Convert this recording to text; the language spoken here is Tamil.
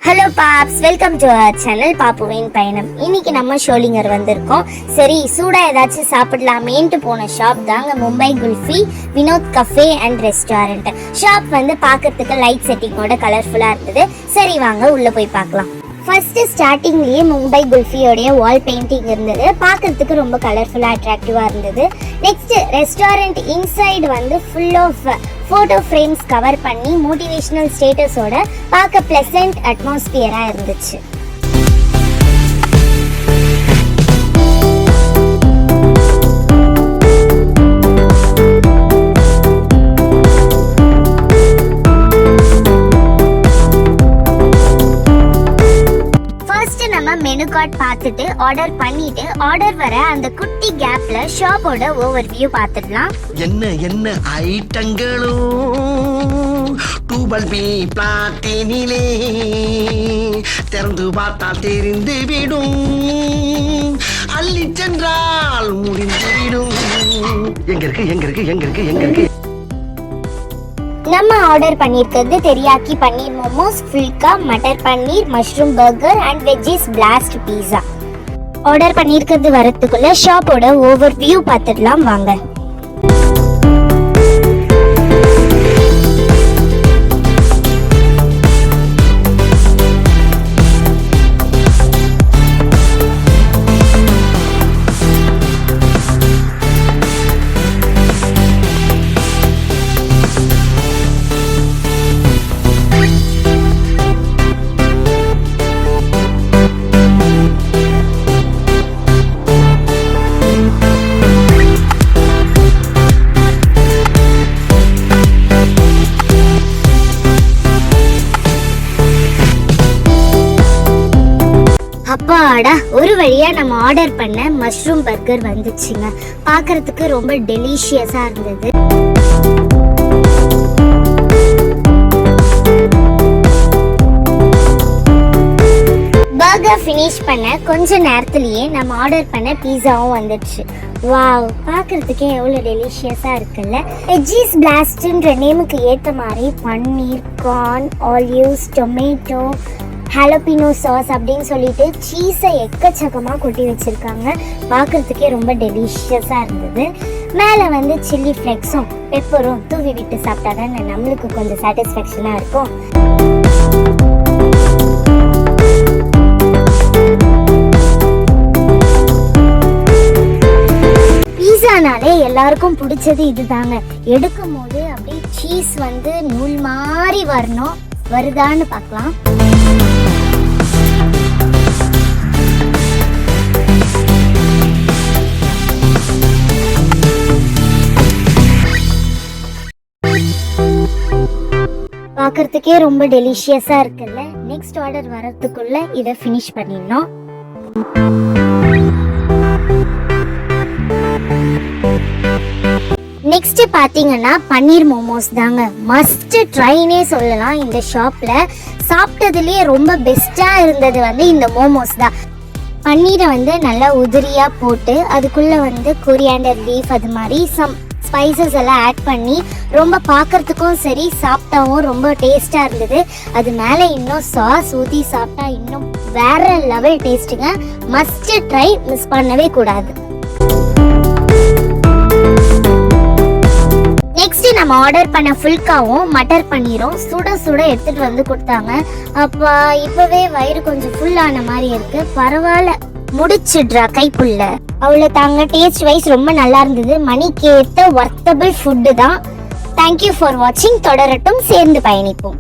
Hello Paps, welcome to our channel PAPUVIN PAYANAM. இன்னைக்கு நம்ம ஷோலிங்கர் வந்திருக்கோம். சரி சூடா ஏதாச்சும் சாப்பிடலாமேன்ட்டு போன ஷாப் தாங்க Mumbai kulfi Vinod cafe and restaurant. Shop வந்து பார்க்கிறதுக்கு லைட் செட்டிங்கோட கலர்ஃபுல்லா இருந்தது. சரி வாங்க உள்ள போய் பார்க்கலாம். ஃபர்ஸ்ட் ஸ்டார்டிங்லேயே மும்பை குல்ஃபியோடைய வால் பெயிண்டிங் இருந்தது. பார்க்கறதுக்கு ரொம்ப கலர்ஃபுல்லாக அட்ராக்டிவாக இருந்தது. நெக்ஸ்ட் ரெஸ்டாரண்ட் இன்சைடு வந்து full of photo frames cover பண்ணி மோட்டிவேஷனல் ஸ்டேட்டஸோட பார்க்க ப்ளசன்ட் அட்மாஸ்பியராக இருந்துச்சு. மெனு கார்ட் பார்த்துட்டு ஆர்டர் பண்ணிட்டு ஆர்டர் வர அந்த குட்டி கேப்ல ஷாப்போட ஓவர்வியூ பார்த்துடலாம். என்ன ஐட்டங்களோ டூபல் பி பிளாட்டினிலே திறந்து பார்த்தா தெரிந்து விடும், அள்ளி சென்றால் முடிந்து விடும். எங்க இருக்கு நம்ம ஆர்டர் பண்ணியிருக்கிறது teriyaki paneer momos, phulka, matar paneer, mushroom burger and veggies blast pizza. Order பண்ணியிருக்கிறது வரத்துக்குள்ள ஷாப்போட ஓவர் வியூ பார்த்துடலாம் வாங்க. அப்பாடா, ஒரு வழியா நம்ம ஆர்டர் பண்ண மஷ்ரூம் பர்கர் வந்துச்சுங்க. பார்க்கிறதுக்கு ரொம்ப டெலிஷியஸா இருந்தது. பர்கர் ஃபினிஷ் பண்ண கொஞ்ச நேரத்திலேயே நம்ம ஆர்டர் பண்ண பீஸாவும் வந்துடுச்சு. வாவ், பார்க்கறதுக்கே எவ்வளோ டெலிஷியஸாக இருக்குல்ல. வெஜ்ஜீஸ் பிளாஸ்ட்ன்ற நேமுக்கு ஏற்ற மாதிரி பன்னீர், கார்ன், ஆலிவ்ஸ், டொமேட்டோ, ஹாலபினோ சாஸ் அப்படின்னு சொல்லிட்டு சீஸை எக்கச்சக்கமாக கொட்டி வச்சுருக்காங்க. பார்க்குறதுக்கே ரொம்ப டெலிஷியஸாக இருந்தது. மேலே வந்து சில்லி ஃப்ளெக்ஸும் பெப்பரும் தூவி விட்டு சாப்பிட்டா தான் நம்மளுக்கு கொஞ்சம் சாட்டிஸ்ஃபேக்ஷனாக இருக்கும். பீஸானாலே எல்லாருக்கும் பிடிச்சது இதுதாங்க. எடுக்கும் போது அப்படியே சீஸ் வந்து நூல் மாதிரி வரணும். வருதான்னு பார்க்கலாம். பார்க்கறதுக்கே ரொம்ப டெலிஷியஸா இருக்குல்ல. நெக்ஸ்ட் ஆர்டர் வரதுக்குள்ள இதை ஃபினிஷ் பண்ணிடணும். நெக்ஸ்ட் பாத்தீங்கன்னா பன்னீர் மோமோஸ் தாங்க. மஸ்ட் ட்ரைனே சொல்லலாம். இந்த ஷாப்ல சாப்பிட்டதுலயே ரொம்ப பெஸ்டா இருந்தது வந்து இந்த மோமோஸ் தான். பன்னீரை வந்து நல்லா உதிரியா போட்டு அதுக்குள்ள வந்து கொரியாண்டர் லீஃப் அது மாதிரி சம் ஸ்பைசஸ் எல்லாம் ஆட் பண்ணி ரொம்ப பார்க்கறதுக்கும் சரி சாப்பிட்டாவும் ரொம்ப டேஸ்டாக இருந்தது. அது மேலே இன்னும் சாஸ் ஊற்றி சாப்பிட்டா இன்னும் வேற லெவல் டேஸ்ட்டுங்க. மஸ்ட் ட்ரை, மிஸ் பண்ணவே கூடாது. நெக்ஸ்ட் நம்ம ஆர்டர் பண்ண ஃபுல்காவும் மட்டர் பன்னீரும் சுட சுட எடுத்துட்டு வந்து கொடுத்தாங்க. அப்போ இப்பவே வயிறு கொஞ்சம் ஃபுல்லான மாதிரி இருக்கு. பரவாயில்ல, முடிச்சிடுறா கைப்புள்ள. அவ்வளோ தாங்க. டேஸ்ட் வைஸ் ரொம்ப நல்லா இருந்தது. மணிக்கு ஏற்ற ஒர்த்தபிள் ஃபுட்டு தான். தேங்க்யூ ஃபார் வாட்சிங். தொடரட்டும், சேர்ந்து பயணிப்போம்.